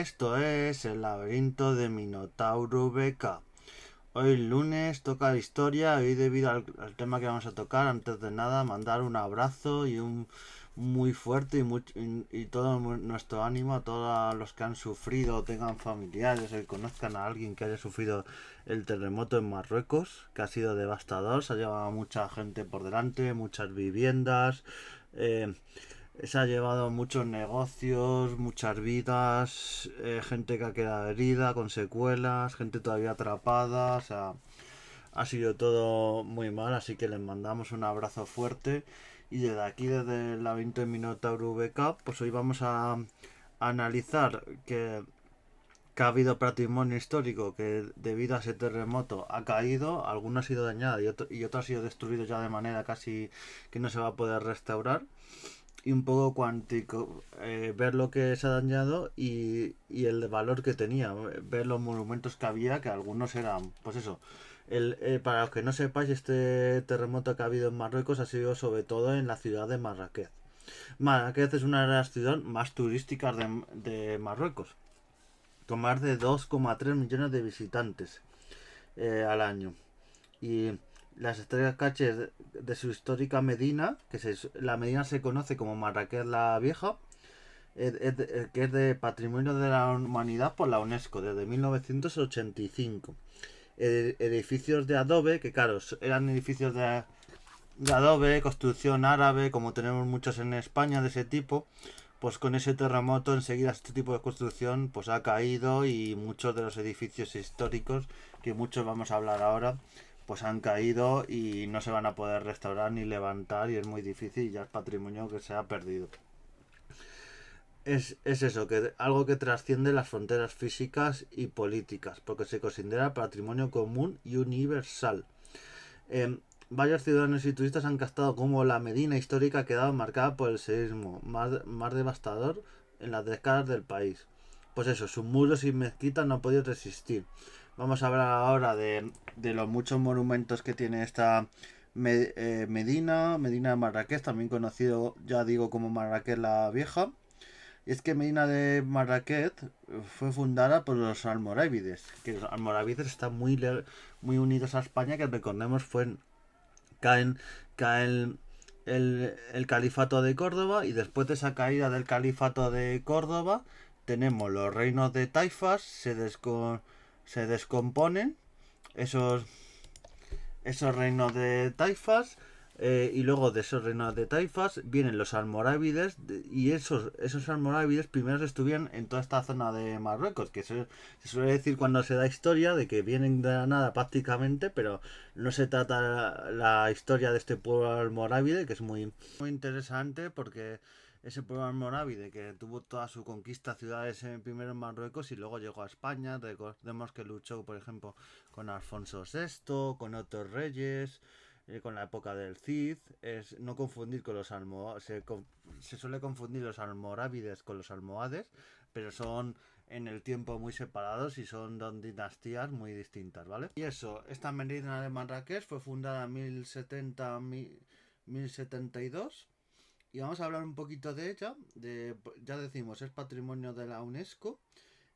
Esto es el laberinto de Minotauro BK. Hoy lunes toca la historia y debido al tema que vamos a tocar, antes de nada mandar un abrazo y un muy fuerte y todo nuestro ánimo a todos los que han sufrido, tengan familiares o conozcan a alguien que haya sufrido el terremoto en Marruecos, que ha sido devastador, se ha llevado a mucha gente por delante, muchas viviendas, eh, se ha llevado muchos negocios, muchas vidas, gente que ha quedado herida, con secuelas, gente todavía atrapada, o sea, ha sido todo muy mal, así que les mandamos un abrazo fuerte. Y desde aquí, desde el laberinto de Minotauro VK, pues hoy vamos a analizar que ha habido patrimonio histórico que debido a ese terremoto ha caído, alguno ha sido dañado y otro ha sido destruido ya de manera casi que no se va a poder restaurar y un poco cuántico, ver lo que se ha dañado y el valor que tenía, ver los monumentos que había, que algunos eran, pues eso. Para los que no sepáis, este terremoto que ha habido en Marruecos ha sido sobre todo en la ciudad de Marrakech. Marrakech es una de las ciudades más turísticas de Marruecos, con más de 2,3 millones de visitantes al año. Y las estrellas caches de su histórica Medina, la Medina se conoce como Marrakech la Vieja, que es de Patrimonio de la Humanidad por la UNESCO desde 1985. Edificios de adobe, que claro, eran edificios de adobe, construcción árabe, como tenemos muchos en España de ese tipo, pues con ese terremoto enseguida este tipo de construcción pues ha caído y muchos de los edificios históricos, que muchos vamos a hablar ahora, pues han caído y no se van a poder restaurar ni levantar y es muy difícil y ya es patrimonio que se ha perdido. Es eso, que algo que trasciende las fronteras físicas y políticas, porque se considera patrimonio común y universal. Varios ciudadanos y turistas han captado cómo la Medina histórica ha quedado marcada por el seísmo más devastador en las décadas del país. Pues eso, sus muros y mezquitas no han podido resistir. Vamos a hablar ahora de los muchos monumentos que tiene esta Medina de Marrakech, también conocido, ya digo, como Marrakech la Vieja. Y es que Medina de Marrakech fue fundada por los almorávides, que los almorávides están muy unidos a España, que recordemos caen, cae el califato de Córdoba y después de esa caída del califato de Córdoba tenemos los reinos de taifas, se descomponen esos, esos reinos de taifas, y luego de esos reinos de taifas vienen los almorávides y esos almorávides primero estuvieron en toda esta zona de Marruecos, que se suele decir cuando se da historia de que vienen de la nada prácticamente, pero no se trata la historia de este pueblo almorávide, que es muy interesante porque ese pueblo almorávide que tuvo toda su conquista a ciudades primero en Marruecos y luego llegó a España. Recordemos que luchó, por ejemplo, con Alfonso VI, con otros reyes, con la época del Cid. Es no confundir con los almohades. Se suele confundir los almorávides con los almohades, pero son en el tiempo muy separados y son dos dinastías muy distintas, ¿vale? Y eso, esta Medina de Marrakech fue fundada en 1072 y vamos a hablar un poquito de ella. Ya decimos, es patrimonio de la UNESCO.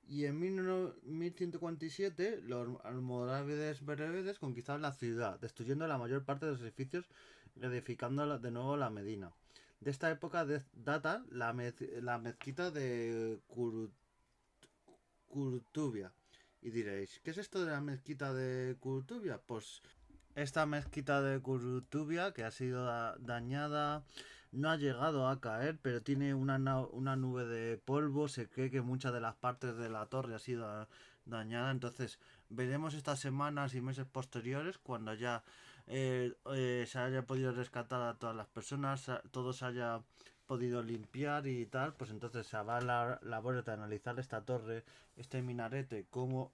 Y en 1147 los almorávides bereberes conquistaron la ciudad, destruyendo la mayor parte de los edificios y edificando de nuevo la Medina. De esta época data la mezquita de Curtubia. Y diréis, ¿qué es esto de la mezquita de Curtubia? Pues esta mezquita de Curtubia, que ha sido dañada, no ha llegado a caer, pero tiene una nube de polvo. Se cree que muchas de las partes de la torre ha sido dañada. Entonces, veremos estas semanas y meses posteriores, cuando ya se haya podido rescatar a todas las personas, todo se haya podido limpiar y tal, pues entonces se va a la labor de analizar esta torre, este minarete, cómo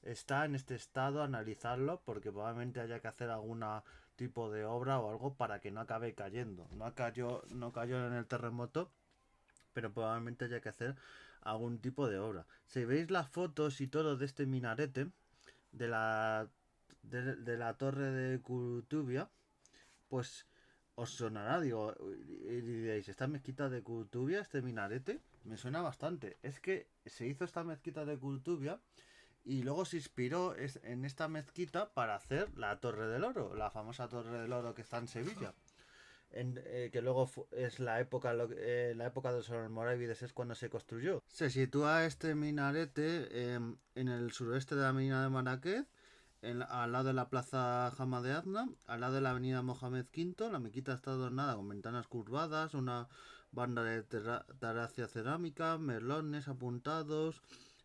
está en este estado, analizarlo, porque probablemente haya que hacer alguna tipo de obra o algo para que no acabe cayendo. No cayó en el terremoto, pero probablemente haya que hacer algún tipo de obra. Si veis las fotos y todo de este minarete, de la, de la torre de Curtubia, pues os sonará, digo, y diréis, ¿esta mezquita de Curtubia, este minarete? Me suena bastante. Es que se hizo esta mezquita de Curtubia y luego se inspiró en esta mezquita para hacer la Torre del Oro, la famosa Torre del Oro que está en Sevilla. Que luego es la época de los almorávides es cuando se construyó. Se sitúa este minarete en el suroeste de la Medina de Marrakech, al lado de la plaza Hamad de Adna, al lado de la avenida Mohamed V. La mezquita está adornada con ventanas curvadas, una banda de terracia cerámica, merlones apuntados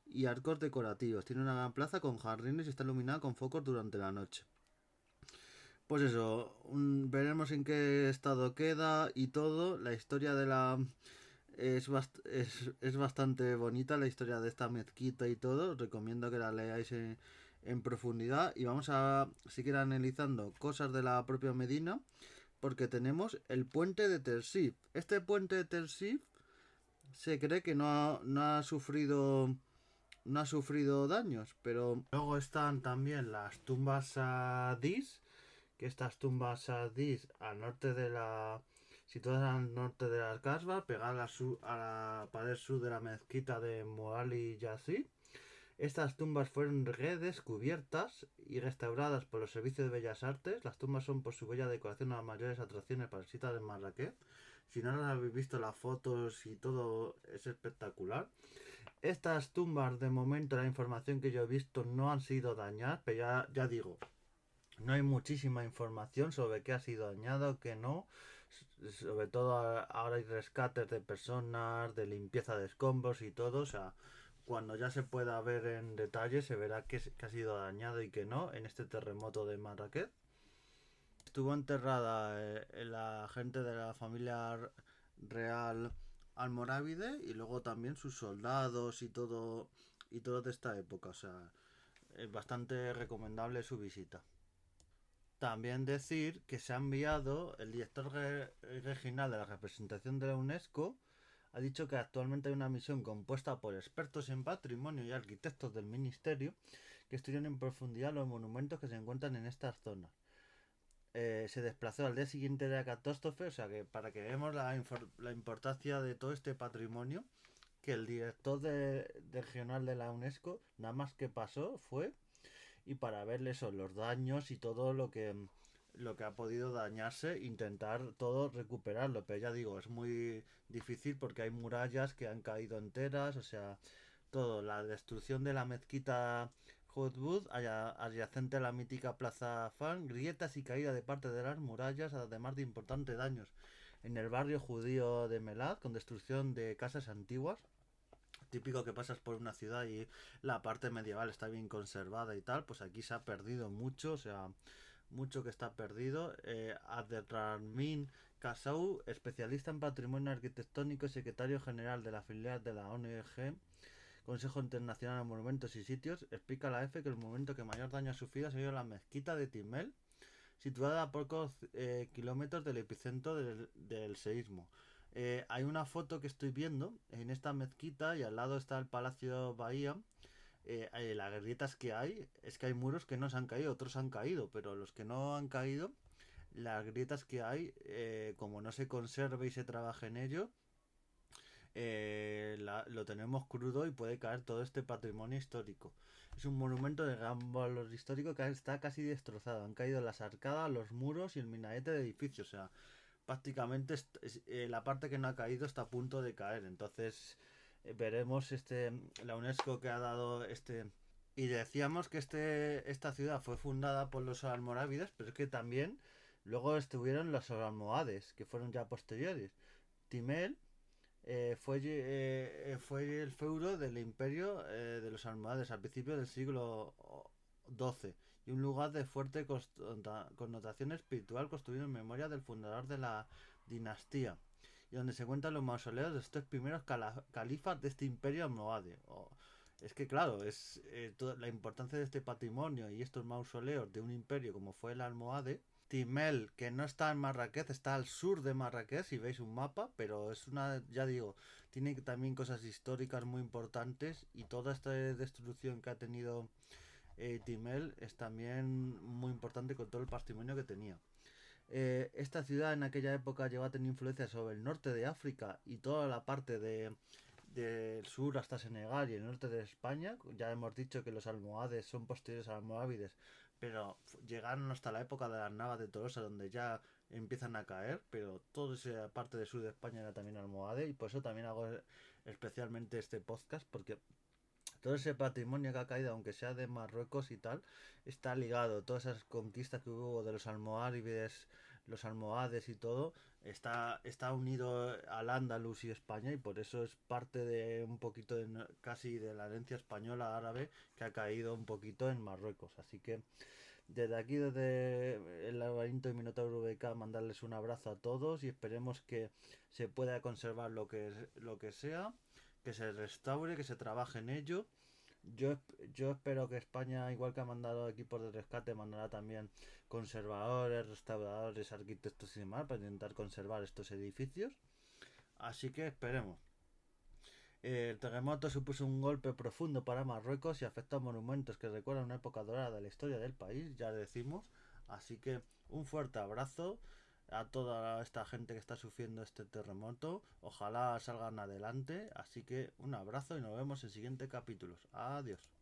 y arcos decorativos. Tiene una gran plaza con jardines y está iluminada con focos durante la noche. Pues eso, veremos en qué estado queda y todo. La historia de la... es bastante bonita la historia de esta mezquita y todo. Os recomiendo que la leáis en profundidad. Y vamos a seguir analizando cosas de la propia Medina. Porque tenemos el puente de Tel Sif. Este puente de Tel Sif se cree que no ha sufrido daños. Pero luego están también las tumbas sadís, que estas tumbas sadís al norte de la... situadas al norte de las Casbah, pegadas a la pared sur de la mezquita de Moali Yazid. Estas tumbas fueron redescubiertas y restauradas por los servicios de Bellas Artes. Las tumbas son por su bella decoración una de las mayores atracciones para visitas de Marrakech. Si no las habéis visto las fotos y todo, es espectacular. Estas tumbas, de momento, la información que yo he visto no han sido dañadas, pero ya digo, no hay muchísima información sobre qué ha sido dañado, qué no. Sobre todo ahora hay rescates de personas, de limpieza de escombros y todo. O sea, cuando ya se pueda ver en detalle se verá qué ha sido dañado y qué no en este terremoto de Marrakech. Estuvo enterrada la gente de la familia real almorávide y luego también sus soldados y todo de esta época. O sea, es bastante recomendable su visita. También decir que se ha enviado el director regional de la representación de la UNESCO. Ha dicho que actualmente hay una misión compuesta por expertos en patrimonio y arquitectos del ministerio que estudian en profundidad los monumentos que se encuentran en estas zonas. Se desplazó al día siguiente de la catástrofe, o sea que para que veamos la importancia de todo este patrimonio, que el director regional de la UNESCO nada más que pasó fue y para verle eso, los daños y todo lo que ha podido dañarse, intentar todo recuperarlo. Pero ya digo, es muy difícil porque hay murallas que han caído enteras, o sea, todo, la destrucción de la mezquita Hotwood, adyacente a la mítica Plaza Fan, grietas y caída de parte de las murallas, además de importantes daños en el barrio judío de Melad, con destrucción de casas antiguas. Típico que pasas por una ciudad y la parte medieval está bien conservada y tal, pues aquí se ha perdido mucho, o sea, mucho que está perdido. Abdelrahman Kassaou, especialista en patrimonio arquitectónico y secretario general de la filial de la ONG Consejo Internacional de Monumentos y Sitios, explica a la EFE que el monumento que mayor daño ha sufrido ha sido la mezquita de Timel, situada a pocos kilómetros del epicentro del seísmo. Hay una foto que estoy viendo en esta mezquita y al lado está el Palacio Bahía. Las grietas que hay, es que hay muros que no se han caído, otros han caído, pero los que no han caído, las grietas que hay, como no se conserva y se trabaja en ello, lo tenemos crudo y puede caer todo este patrimonio histórico. Es un monumento de gran valor histórico que está casi destrozado. Han caído las arcadas, los muros y el minarete de edificio. O sea, prácticamente la parte que no ha caído está a punto de caer. Entonces veremos la UNESCO que ha dado este... Y decíamos que esta ciudad fue fundada por los almorávides, pero es que también luego estuvieron los almohades, que fueron ya posteriores. Timel fue el feudo del imperio de los almohades al principio del siglo XII y un lugar de fuerte connotación espiritual construido en memoria del fundador de la dinastía y donde se encuentran los mausoleos de estos primeros califas de este imperio almohade. Es que claro, la importancia de este patrimonio y estos mausoleos de un imperio como fue el almohade. Timel, que no está en Marrakech, está al sur de Marrakech, si veis un mapa, pero es ya digo, tiene también cosas históricas muy importantes y toda esta destrucción que ha tenido Timel es también muy importante con todo el patrimonio que tenía. Esta ciudad en aquella época llegó a tener influencia sobre el norte de África y toda la parte del sur hasta Senegal y el norte de España. Ya hemos dicho que los almohades son posteriores a los almohávides, pero llegaron hasta la época de las Navas de Tolosa, donde ya empiezan a caer, pero toda esa parte del sur de España era también almohade, y por eso también hago especialmente este podcast, porque todo ese patrimonio que ha caído, aunque sea de Marruecos y tal, está ligado. Todas esas conquistas que hubo de los almohades y todo, está unido al Andalus y España, y por eso es parte de un poquito casi de la herencia española árabe que ha caído un poquito en Marruecos. Así que desde aquí, desde el laberinto de Minotauro BK, mandarles un abrazo a todos y esperemos que se pueda conservar lo que sea, que se restaure, que se trabaje en ello. Yo, yo espero que España, igual que ha mandado equipos de rescate, mandará también conservadores, restauradores, arquitectos y demás para intentar conservar estos edificios. Así que esperemos. El terremoto supuso un golpe profundo para Marruecos y afectó a monumentos que recuerdan una época dorada de la historia del país, ya decimos. Así que un fuerte abrazo a toda esta gente que está sufriendo este terremoto. Ojalá salgan adelante. Así que un abrazo y nos vemos en siguientes capítulos. Adiós.